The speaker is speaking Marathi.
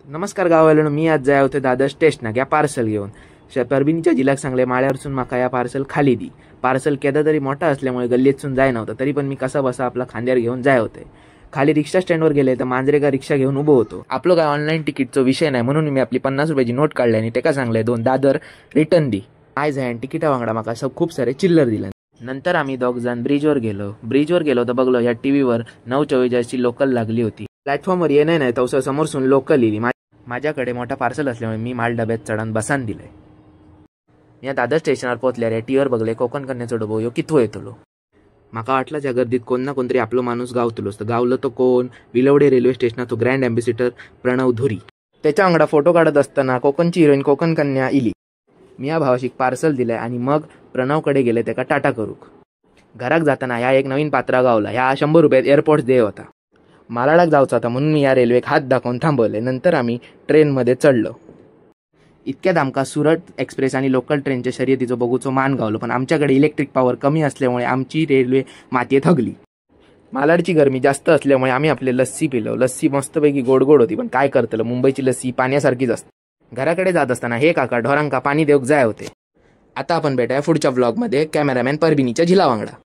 नमस्कार गावाला, मी आज जाय होते दादर स्टेशनाक या पार्सल घेऊन. परभणीच्या जिल्ह्यात सांगले माळ्यावरसून माका या पार्सल खाली दी. पार्सल केदा तरी मोठा असल्यामुळे गल्लीतून जाय नव्हतं, तरी पण मी कसा बसा आपला खांद्यावर घेऊन जाय होते. खाली रिक्षा स्टँडवर गेले तर मांजरेगा रिक्षा घेऊन उभो होतो. आपलं काय ऑनलाईन तिकीटचा विषय नाही म्हणून मी आपली 50 रुपयाची नोट काढली आणि त्याका सांगले 2 दादर रिटर्न दी. आयज आहे तिकिटा वांगडा माका खूप सारे चिल्लर दिले. नंतर आम्ही 2 जण ब्रिजवर गेलो तर बघलो या टीव्हीवर 9:44 लोकल लागली होती. प्लॅटफॉर्मवर येणे नाही तर समोरसून लोकल येली. माझ्याकडे मोठा पार्सल असल्यामुळे मी माल डब्यात चढण बसान दिले. या दादर स्टेशनवर पोहोचल्यावर टीव्हीवर बघले कोकण कन्याचो डबो यो कितवो येतलो. माका वाटलं त्या गर्दीत कोण ना कोणतरी आपलो माणूस गावतलोच. तर गावलं तो कोण, Vilavade railway स्टेशनाचो grand ambassador Pranab धुरी. त्याच्या वांगडा फोटो काढत असताना कोकणची हिरोईन कोकण कन्या इली. मी या भावाशीक पार्सल दिलंय आणि मग प्रणवकडे गेले त्याका टाटा करूक. घराक जाताना या एक नवीन पात्रा गावला. ह्या 100 रुपयात एअरपोर्ट दे होता. मालाडाक जायचा होता म्हणून मी या रेल्वेक हात दाखवून थांबवले. नंतर आम्ही ट्रेनमध्ये चढलो. इतक्यात आमका सुरत एक्सप्रेस आणि लोकल ट्रेनच्या शर्यतीचो बघूचो मान गावलो, पण आमच्याकडे इलेक्ट्रिक पॉवर कमी असल्यामुळे आमची रेल्वे मातीत हगली. मालाडची गरमी जास्त असल्यामुळे आम्ही आपले लस्सी पिलो. लस्सी मस्तपैकी गोड होती, पण काय करतलं, मुंबईची लस्सी पाण्यासारखीच असते. घराकडे जात असताना हे काका ढोरांका पाणी देऊक जाय होते. आता आपण भेटूया पुढच्या व्लॉगमध्ये कॅमेरामॅन परभणीच्या झिलावांगडा.